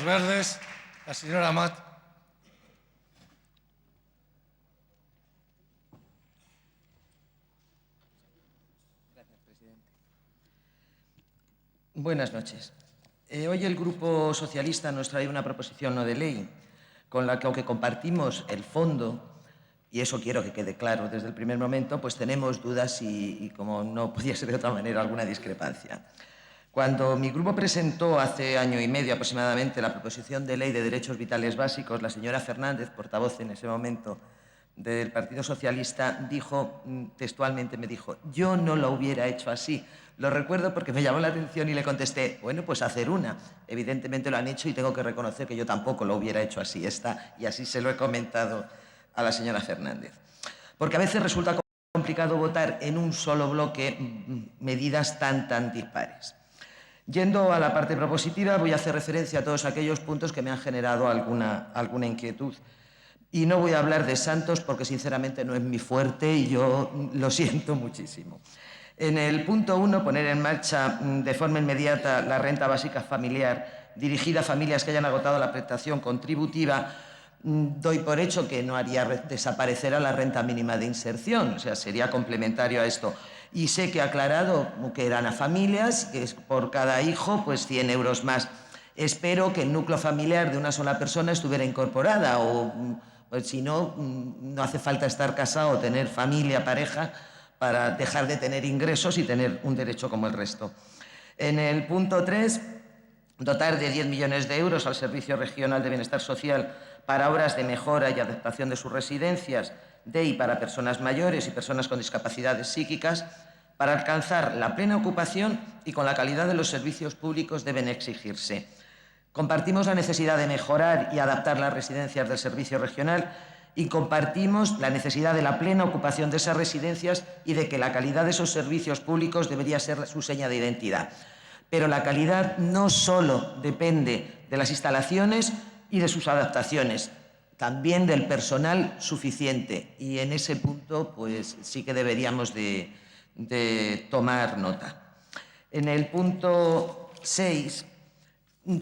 los verdes, la señora Amat. Gracias, presidente. Buenas noches. Hoy el Grupo Socialista nos trae una proposición no de ley con la que, aunque compartimos el fondo, y eso quiero que quede claro desde el primer momento, pues tenemos dudas y como no podía ser de otra manera, alguna discrepancia. Cuando mi grupo presentó hace año y medio aproximadamente la proposición de ley de derechos vitales básicos, la señora Fernández, portavoz en ese momento del Partido Socialista, dijo textualmente, me dijo, yo no lo hubiera hecho así. Lo recuerdo porque me llamó la atención y le contesté, bueno, pues hacer una. Evidentemente lo han hecho y tengo que reconocer que yo tampoco lo hubiera hecho así. Y así se lo he comentado a la señora Fernández. Porque a veces resulta complicado votar en un solo bloque medidas tan dispares. Yendo a la parte propositiva, voy a hacer referencia a todos aquellos puntos que me han generado alguna inquietud. Y no voy a hablar de santos porque sinceramente no es mi fuerte y yo lo siento muchísimo. En el punto 1, poner en marcha de forma inmediata la renta básica familiar dirigida a familias que hayan agotado la prestación contributiva, doy por hecho que no haría desaparecer a la renta mínima de inserción, o sea, sería complementario a esto. Y sé que ha aclarado que eran a familias, que por cada hijo, pues 100 euros más. Espero que el núcleo familiar de una sola persona estuviera incorporada o, pues, si no, no hace falta estar casado o tener familia, pareja, para dejar de tener ingresos y tener un derecho como el resto. En el punto 3, dotar de 10 millones de euros al Servicio Regional de Bienestar Social para obras de mejora y adaptación de sus residencias de y para personas mayores y personas con discapacidades psíquicas, para alcanzar la plena ocupación y con la calidad de los servicios públicos deben exigirse. Compartimos la necesidad de mejorar y adaptar las residencias del Servicio Regional y compartimos la necesidad de la plena ocupación de esas residencias y de que la calidad de esos servicios públicos debería ser su seña de identidad. Pero la calidad no solo depende de las instalaciones y de sus adaptaciones, también del personal suficiente. Y en ese punto, pues sí que deberíamos de tomar nota. En el punto 6,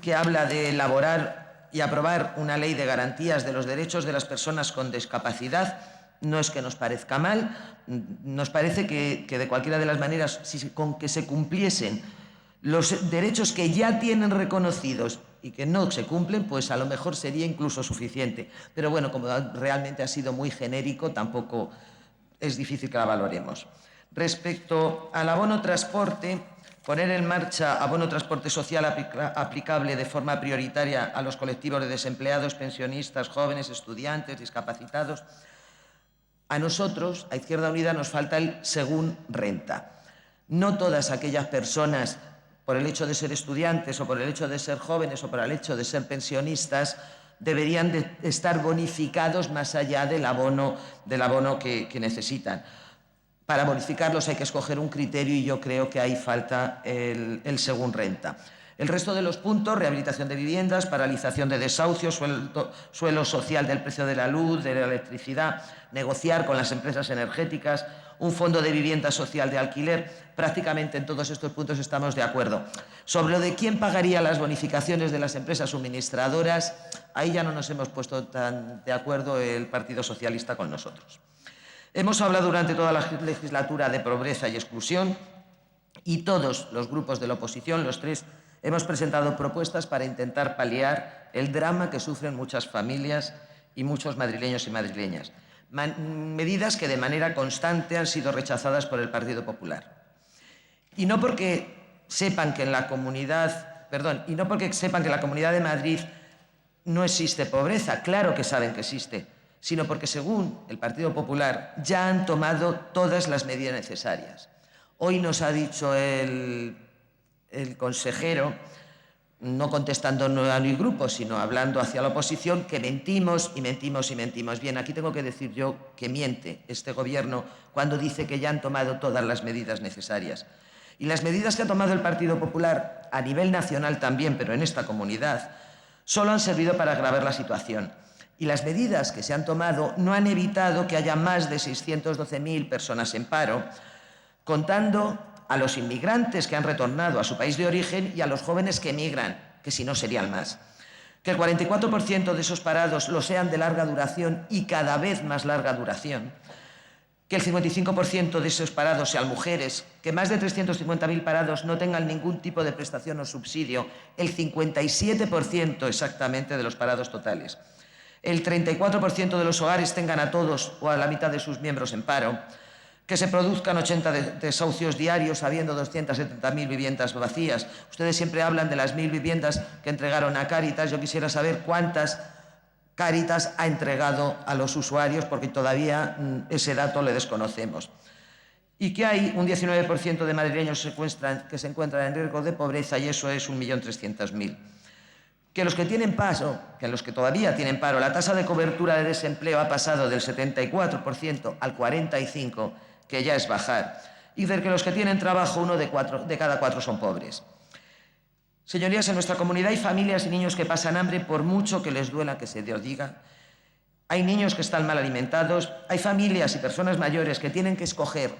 que habla de elaborar y aprobar una ley de garantías de los derechos de las personas con discapacidad, no es que nos parezca mal, nos parece que de cualquiera de las maneras, con que se cumpliesen los derechos que ya tienen reconocidos y que no se cumplen, pues a lo mejor sería incluso suficiente. Pero bueno, como realmente ha sido muy genérico, tampoco es difícil que la valoremos. Respecto al abono transporte, poner en marcha abono transporte social aplicable de forma prioritaria a los colectivos de desempleados, pensionistas, jóvenes, estudiantes, discapacitados. A nosotros, a Izquierda Unida, nos falta el según renta. No todas aquellas personas, por el hecho de ser estudiantes o por el hecho de ser jóvenes o por el hecho de ser pensionistas, deberían de estar bonificados más allá del abono que necesitan. Para bonificarlos hay que escoger un criterio y yo creo que ahí falta el según renta. El resto de los puntos, rehabilitación de viviendas, paralización de desahucios, suelo social del precio de la luz, de la electricidad, negociar con las empresas energéticas, un fondo de vivienda social de alquiler, prácticamente en todos estos puntos estamos de acuerdo. Sobre lo de quién pagaría las bonificaciones de las empresas suministradoras, ahí ya no nos hemos puesto tan de acuerdo el Partido Socialista con nosotros. Hemos hablado durante toda la legislatura de pobreza y exclusión y todos los grupos de la oposición, los tres, hemos presentado propuestas para intentar paliar el drama que sufren muchas familias y muchos madrileños y madrileñas. Medidas que de manera constante han sido rechazadas por el Partido Popular. Y no porque sepan que en la Comunidad de Madrid no existe pobreza, claro que saben que existe, sino porque, según el Partido Popular, ya han tomado todas las medidas necesarias. Hoy nos ha dicho el consejero, no contestando a mi grupo, sino hablando hacia la oposición, que mentimos y mentimos y mentimos. Bien, aquí tengo que decir yo que miente este Gobierno cuando dice que ya han tomado todas las medidas necesarias. Y las medidas que ha tomado el Partido Popular, a nivel nacional también, pero en esta comunidad, solo han servido para agravar la situación. Y las medidas que se han tomado no han evitado que haya más de 612.000 personas en paro, contando a los inmigrantes que han retornado a su país de origen y a los jóvenes que emigran, que si no serían más. que el 44% de esos parados lo sean de larga duración y cada vez más larga duración, que el 55% de esos parados sean mujeres, que más de 350.000 parados no tengan ningún tipo de prestación o subsidio, el 57% exactamente de los parados totales, el 34% de los hogares tengan a todos o a la mitad de sus miembros en paro, que se produzcan 80 desahucios diarios habiendo 270.000 viviendas vacías. Ustedes siempre hablan de las 1.000 viviendas que entregaron a Cáritas. Yo quisiera saber cuántas Cáritas ha entregado a los usuarios, porque todavía ese dato le desconocemos. Y que hay un 19% de madrileños que se encuentran en riesgo de pobreza, y eso es 1.300.000. Que los que tienen paro, que los que todavía tienen paro, la tasa de cobertura de desempleo ha pasado del 74% al 45%, que ya es bajar, y de que los que tienen trabajo, 1 de cada 4 son pobres. Señorías, en nuestra comunidad hay familias y niños que pasan hambre por mucho que les duela que se lo diga. Hay niños que están mal alimentados, hay familias y personas mayores que tienen que escoger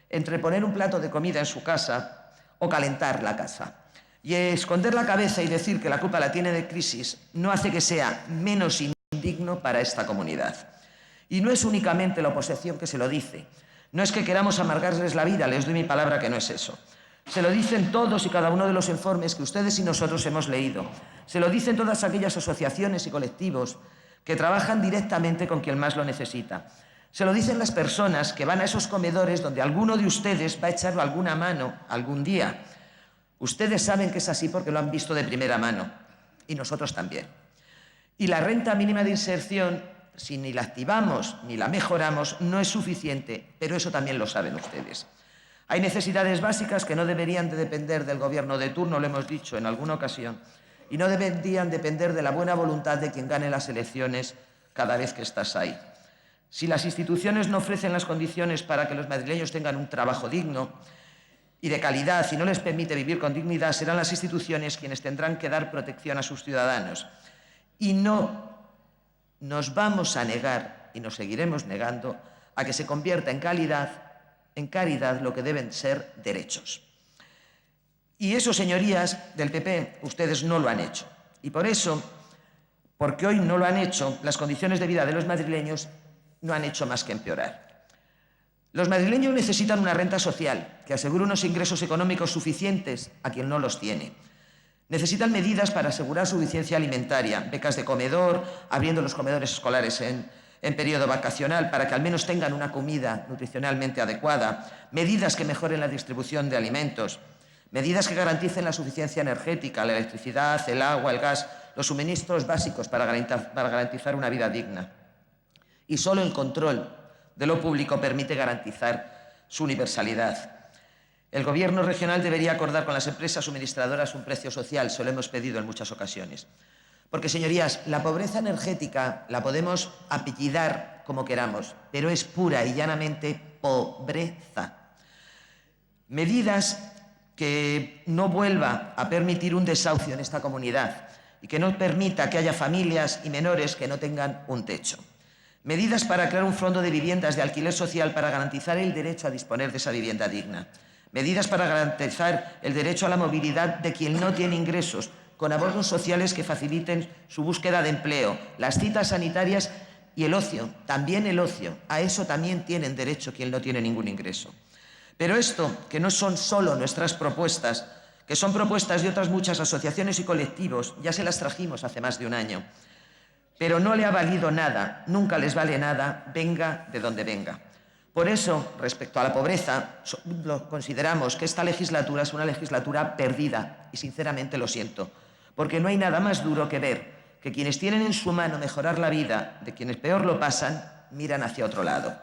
entre poner un plato de comida en su casa o calentar la casa. Y esconder la cabeza y decir que la culpa la tiene de crisis no hace que sea menos indigno para esta comunidad. Y no es únicamente la oposición que se lo dice. No es que queramos amargarles la vida, les doy mi palabra que no es eso. Se lo dicen todos y cada uno de los informes que ustedes y nosotros hemos leído. Se lo dicen todas aquellas asociaciones y colectivos que trabajan directamente con quien más lo necesita. Se lo dicen las personas que van a esos comedores donde alguno de ustedes va a echar alguna mano algún día. Ustedes saben que es así porque lo han visto de primera mano, y nosotros también. Y la renta mínima de inserción, si ni la activamos ni la mejoramos, no es suficiente, pero eso también lo saben ustedes. Hay necesidades básicas que no deberían de depender del gobierno de turno, lo hemos dicho en alguna ocasión, y no deberían depender de la buena voluntad de quien gane las elecciones cada vez que estás ahí. Si las instituciones no ofrecen las condiciones para que los madrileños tengan un trabajo digno y de calidad y no les permite vivir con dignidad, serán las instituciones quienes tendrán que dar protección a sus ciudadanos. Y no nos vamos a negar, y nos seguiremos negando, a que se convierta en caridad lo que deben ser derechos. Y eso, señorías del PP, ustedes no lo han hecho. Y por eso, porque hoy no lo han hecho, las condiciones de vida de los madrileños no han hecho más que empeorar. Los madrileños necesitan una renta social que asegure unos ingresos económicos suficientes a quien no los tiene. Necesitan medidas para asegurar suficiencia alimentaria, becas de comedor, abriendo los comedores escolares en periodo vacacional para que al menos tengan una comida nutricionalmente adecuada, medidas que mejoren la distribución de alimentos, medidas que garanticen la suficiencia energética, la electricidad, el agua, el gas, los suministros básicos para garantizar una vida digna. Y solo el control de lo público permite garantizar su universalidad. El Gobierno regional debería acordar con las empresas suministradoras un precio social, se lo hemos pedido en muchas ocasiones. Porque, señorías, la pobreza energética la podemos apellidar como queramos, pero es pura y llanamente pobreza. Medidas que no vuelva a permitir un desahucio en esta comunidad y que no permita que haya familias y menores que no tengan un techo. Medidas para crear un fondo de viviendas de alquiler social para garantizar el derecho a disponer de esa vivienda digna. Medidas para garantizar el derecho a la movilidad de quien no tiene ingresos, con abonos sociales que faciliten su búsqueda de empleo, las citas sanitarias y el ocio, también el ocio. A eso también tienen derecho quien no tiene ningún ingreso. Pero esto, que no son solo nuestras propuestas, que son propuestas de otras muchas asociaciones y colectivos, ya se las trajimos hace más de un año. Pero no le ha valido nada, nunca les vale nada, venga de donde venga. Por eso, respecto a la pobreza, consideramos que esta legislatura es una legislatura perdida, y sinceramente lo siento, porque no hay nada más duro que ver que quienes tienen en su mano mejorar la vida de quienes peor lo pasan, miran hacia otro lado.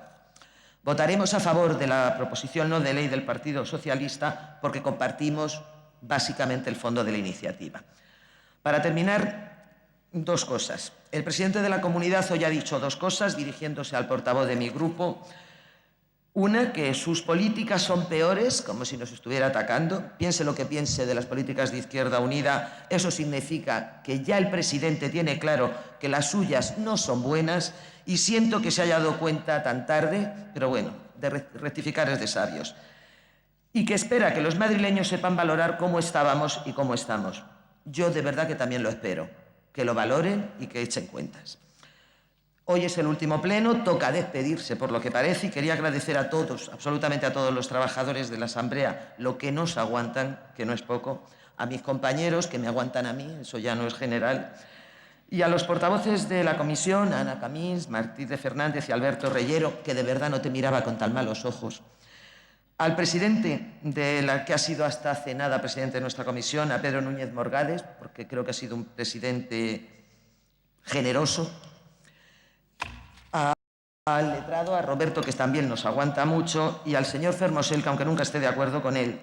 Votaremos a favor de la proposición no de ley del Partido Socialista porque compartimos básicamente el fondo de la iniciativa. Para terminar, dos cosas. El presidente de la comunidad hoy ha dicho dos cosas dirigiéndose al portavoz de mi grupo. Una, que sus políticas son peores, como si nos estuviera atacando. Piense lo que piense de las políticas de Izquierda Unida, eso significa que ya el presidente tiene claro que las suyas no son buenas y siento que se haya dado cuenta tan tarde, pero bueno, de rectificar es de sabios. Y que espera que los madrileños sepan valorar cómo estábamos y cómo estamos. Yo de verdad que también lo espero, que lo valoren y que echen cuentas. Hoy es el último pleno, toca despedirse por lo que parece y quería agradecer a todos, absolutamente a todos los trabajadores de la Asamblea, lo que nos aguantan, que no es poco, a mis compañeros que me aguantan a mí, eso ya no es general, y a los portavoces de la comisión, Ana Camins, Martínez Fernández y Alberto Reyero, que de verdad no te miraba con tan malos ojos. Al presidente de la que ha sido hasta hace nada presidente de nuestra comisión, a Pedro Núñez Morgades, porque creo que ha sido un presidente generoso. Al letrado, a Roberto, que también nos aguanta mucho, y al señor Fermosel, que aunque nunca esté de acuerdo con él,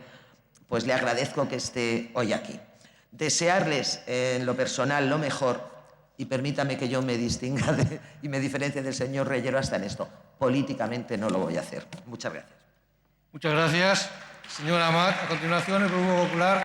pues le agradezco que esté hoy aquí. Desearles en lo personal lo mejor, y permítame que yo me distinga y me diferencie del señor Reyero hasta en esto. Políticamente no lo voy a hacer. Muchas gracias. Muchas gracias, señor Amat. A continuación, el Grupo Popular.